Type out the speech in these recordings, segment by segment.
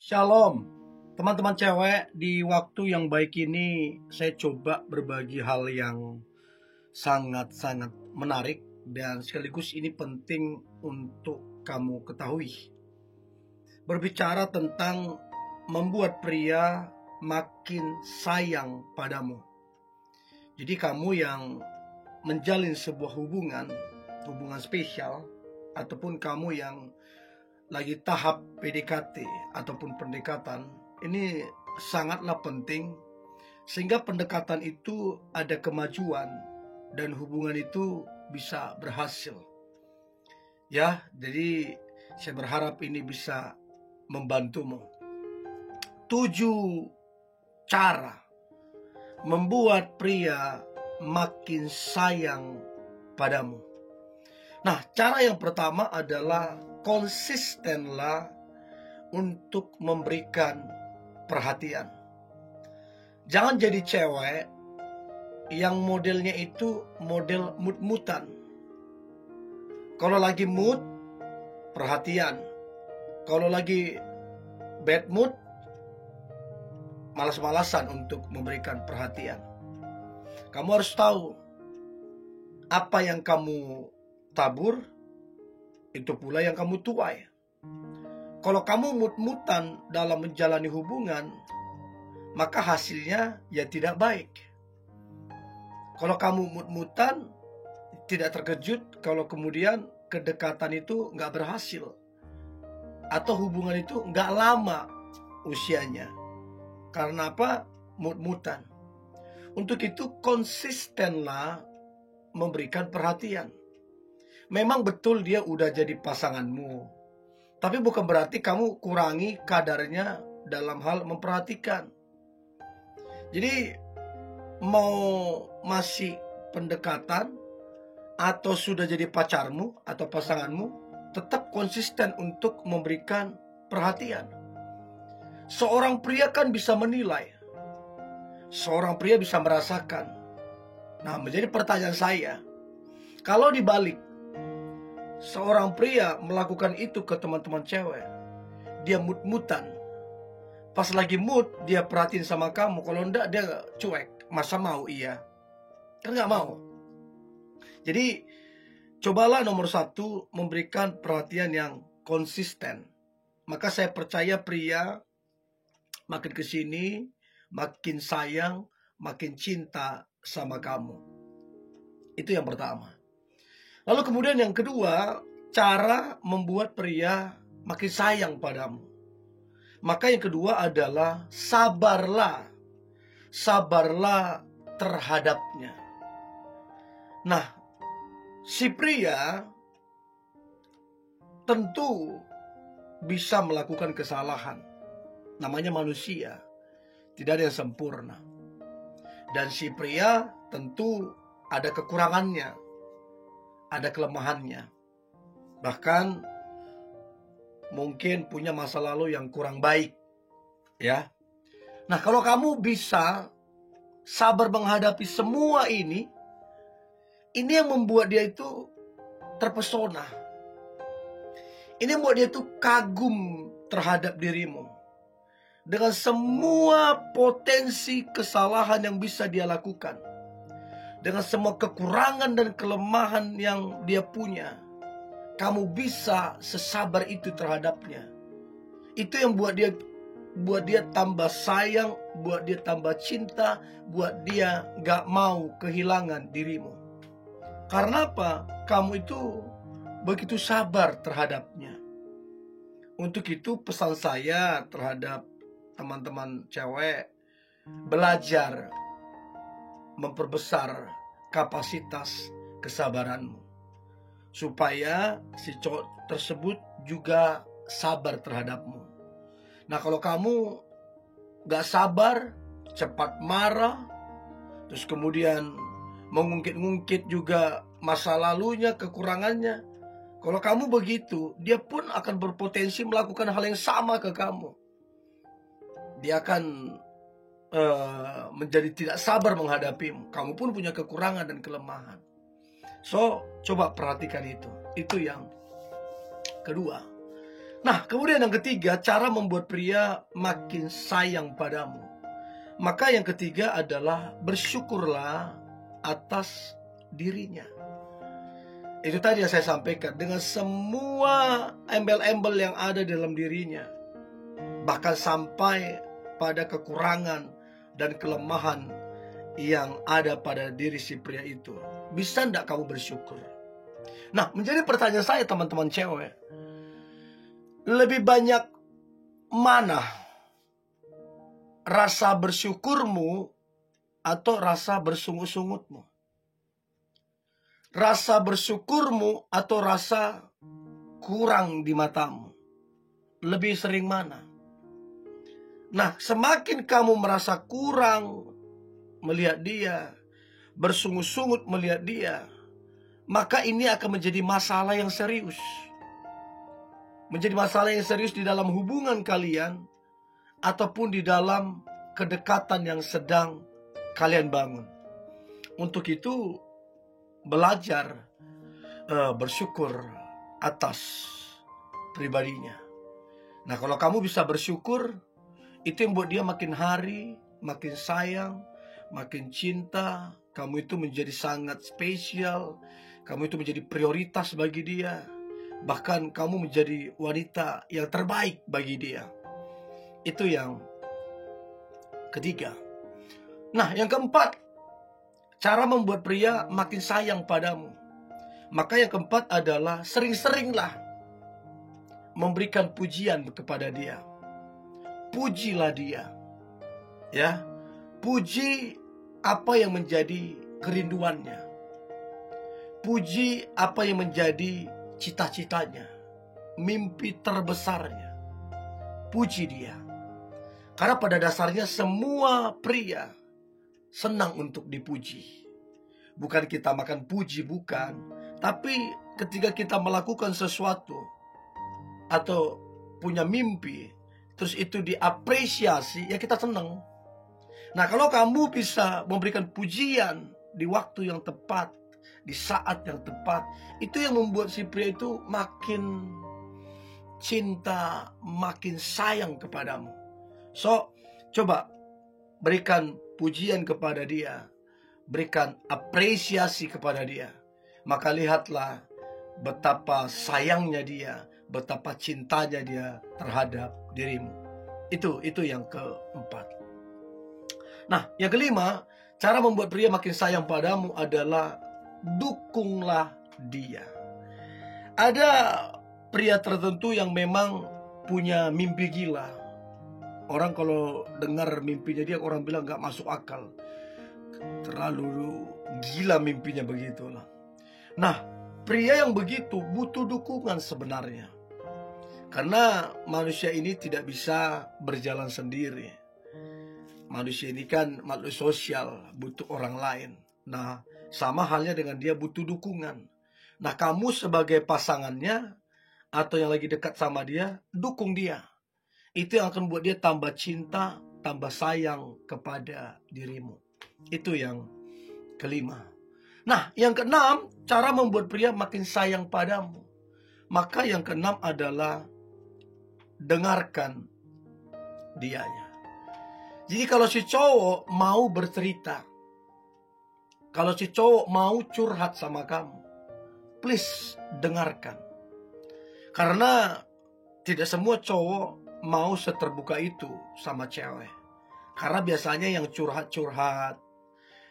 Shalom, teman-teman cewek. Di waktu yang baik ini saya coba berbagi hal yang sangat-sangat menarik dan sekaligus ini penting untuk kamu ketahui. Berbicara tentang membuat pria makin sayang padamu. Jadi kamu yang menjalin sebuah hubungan spesial, ataupun kamu yang lagi tahap PDKT ataupun pendekatan, ini sangatlah penting sehingga pendekatan itu ada kemajuan dan hubungan itu bisa berhasil. Ya, jadi saya berharap ini bisa membantumu. 7 cara membuat pria makin sayang padamu. Nah, cara yang pertama adalah konsistenlah untuk memberikan perhatian. Jangan jadi cewek yang modelnya itu model mut-mutan. Kalau lagi mood, perhatian. Kalau lagi bad mood, malas-malasan untuk memberikan perhatian. Kamu harus tahu apa yang kamu tabur, itu pula yang kamu tuai. Kalau kamu mut-mutan dalam menjalani hubungan, maka hasilnya ya tidak baik. Kalau kamu mut-mutan, tidak terkejut kalau kemudian kedekatan itu nggak berhasil, atau hubungan itu nggak lama usianya. Karena apa? Mut-mutan. Untuk itu konsistenlah memberikan perhatian. Memang betul dia udah jadi pasanganmu, tapi bukan berarti kamu kurangi kadarnya dalam hal memperhatikan. Jadi mau masih pendekatan atau sudah jadi pacarmu atau pasanganmu, tetap konsisten untuk memberikan perhatian. Seorang pria kan bisa menilai, seorang pria bisa merasakan. Nah, menjadi pertanyaan saya, kalau dibalik seorang pria melakukan itu ke teman-teman cewek, dia mut-mutan. Pas lagi mood, dia perhatiin sama kamu. Kalau enggak, dia cuek. Masa mau iya? Kan gak mau. Jadi, cobalah nomor 1, memberikan perhatian yang konsisten. Maka saya percaya pria makin kesini, makin sayang, makin cinta sama kamu. Itu yang pertama. Lalu kemudian yang kedua, cara membuat pria makin sayang padamu. Maka yang kedua adalah sabarlah. Sabarlah terhadapnya. Nah, si pria tentu bisa melakukan kesalahan. Namanya manusia. Tidak ada yang sempurna. Dan si pria tentu ada kekurangannya, ada kelemahannya. Bahkan mungkin punya masa lalu yang kurang baik, ya. Nah, kalau kamu bisa sabar menghadapi semua ini yang membuat dia itu terpesona. Ini membuat dia itu kagum terhadap dirimu. Dengan semua potensi kesalahan yang bisa dia lakukan, dengan semua kekurangan dan kelemahan yang dia punya, kamu bisa sesabar itu terhadapnya. Itu yang buat dia tambah sayang, buat dia tambah cinta, buat dia gak mau kehilangan dirimu. Karena apa? Kamu itu begitu sabar terhadapnya. Untuk itu pesan saya terhadap teman-teman cewek, belajar memperbesar kapasitas kesabaranmu, supaya si cowok tersebut juga sabar terhadapmu. Nah, kalau kamu gak sabar, cepat marah, terus kemudian mengungkit-ungkit juga masa lalunya, kekurangannya, kalau kamu begitu, dia pun akan berpotensi melakukan hal yang sama ke kamu. Dia akan menjadi tidak sabar menghadapimu. Kamu pun punya kekurangan dan kelemahan. So, coba perhatikan itu. Itu yang kedua. Nah, kemudian yang ketiga, cara membuat pria makin sayang padamu. Maka yang ketiga adalah bersyukurlah atas dirinya. Itu tadi yang saya sampaikan, dengan semua embel-embel yang ada dalam dirinya, bahkan sampai pada kekurangan dan kelemahan yang ada pada diri si pria itu. Bisa enggak kamu bersyukur? Nah, menjadi pertanyaan saya teman-teman cewek, lebih banyak mana rasa bersyukurmu atau rasa bersungut-sungutmu? Rasa bersyukurmu atau rasa kurang di matamu? Lebih sering mana? Nah, semakin kamu merasa kurang melihat dia, bersungut-sungut melihat dia, maka ini akan menjadi masalah yang serius. Menjadi masalah yang serius di dalam hubungan kalian, ataupun di dalam kedekatan yang sedang kalian bangun. Untuk itu, belajar bersyukur atas pribadinya. Nah, kalau kamu bisa bersyukur, itu yang buat dia makin hari makin sayang, makin cinta. Kamu itu menjadi sangat spesial, kamu itu menjadi prioritas bagi dia. Bahkan kamu menjadi wanita yang terbaik bagi dia. Itu yang ketiga. Nah, yang keempat, cara membuat pria makin sayang padamu. Maka yang keempat adalah sering-seringlah memberikan pujian kepada dia. Pujilah dia. Ya. Puji apa yang menjadi kerinduannya. Puji apa yang menjadi cita-citanya, mimpi terbesarnya. Puji dia. Karena pada dasarnya semua pria senang untuk dipuji. Bukan kita makan puji, bukan. Tapi ketika kita melakukan sesuatu atau punya mimpi, terus itu diapresiasi, ya kita senang. Nah, kalau kamu bisa memberikan pujian di waktu yang tepat, di saat yang tepat, itu yang membuat si pria itu makin cinta, makin sayang kepadamu. So, coba berikan pujian kepada dia, berikan apresiasi kepada dia. Maka lihatlah betapa sayangnya dia, betapa cintanya dia terhadap dirimu. Itu yang keempat. Nah, yang kelima, cara membuat pria makin sayang padamu adalah dukunglah dia. Ada pria tertentu yang memang punya mimpi gila. Orang kalau dengar mimpinya dia, orang bilang gak masuk akal. Terlalu gila mimpinya, begitulah. Nah, pria yang begitu butuh dukungan sebenarnya. Karena manusia ini tidak bisa berjalan sendiri. Manusia ini kan makhluk sosial, butuh orang lain. Nah, sama halnya dengan dia butuh dukungan. Nah, kamu sebagai pasangannya atau yang lagi dekat sama dia, dukung dia. Itu yang akan buat dia tambah cinta, tambah sayang kepada dirimu. Itu yang kelima. Nah, yang keenam, cara membuat pria makin sayang padamu. Maka yang keenam adalah dengarkan dianya. Jadi kalau si cowok mau bercerita, kalau si cowok mau curhat sama kamu, please dengarkan. Karena tidak semua cowok mau seterbuka itu sama cewek. Karena biasanya yang curhat-curhat,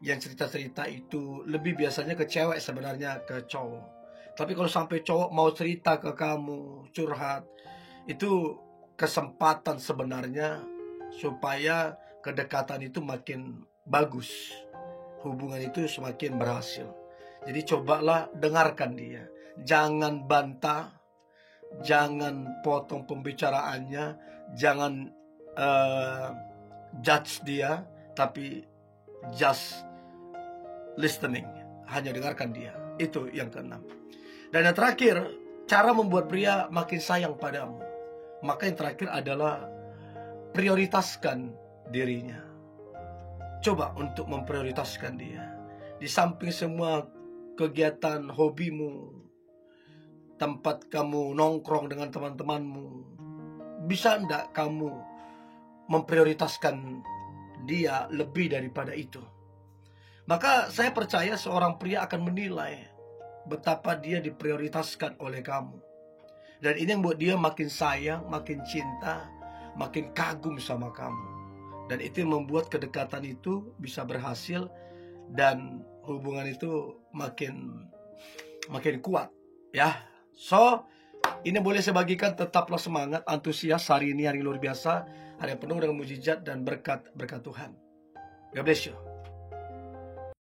yang cerita-cerita itu lebih biasanya ke cewek sebenarnya ke cowok. Tapi kalau sampai cowok mau cerita ke kamu, curhat, itu kesempatan sebenarnya supaya kedekatan itu makin bagus, hubungan itu semakin berhasil. Jadi cobalah dengarkan dia. Jangan bantah, jangan potong pembicaraannya, jangan judge dia, tapi just listening, hanya dengarkan dia. Itu yang keenam. Dan yang terakhir, cara membuat pria makin sayang padamu. Maka yang terakhir adalah prioritaskan dirinya. Coba untuk memprioritaskan dia. Di samping semua kegiatan hobimu, tempat kamu nongkrong dengan teman-temanmu, bisa enggak kamu memprioritaskan dia lebih daripada itu? Maka saya percaya seorang pria akan menilai betapa dia diprioritaskan oleh kamu. Dan ini yang buat dia makin sayang, makin cinta, makin kagum sama kamu. Dan itu yang membuat kedekatan itu bisa berhasil dan hubungan itu makin kuat, ya. So, ini boleh saya bagikan, tetaplah semangat, antusias. Hari ini hari luar biasa, hari yang penuh dengan mujizat dan berkat Tuhan. God bless you.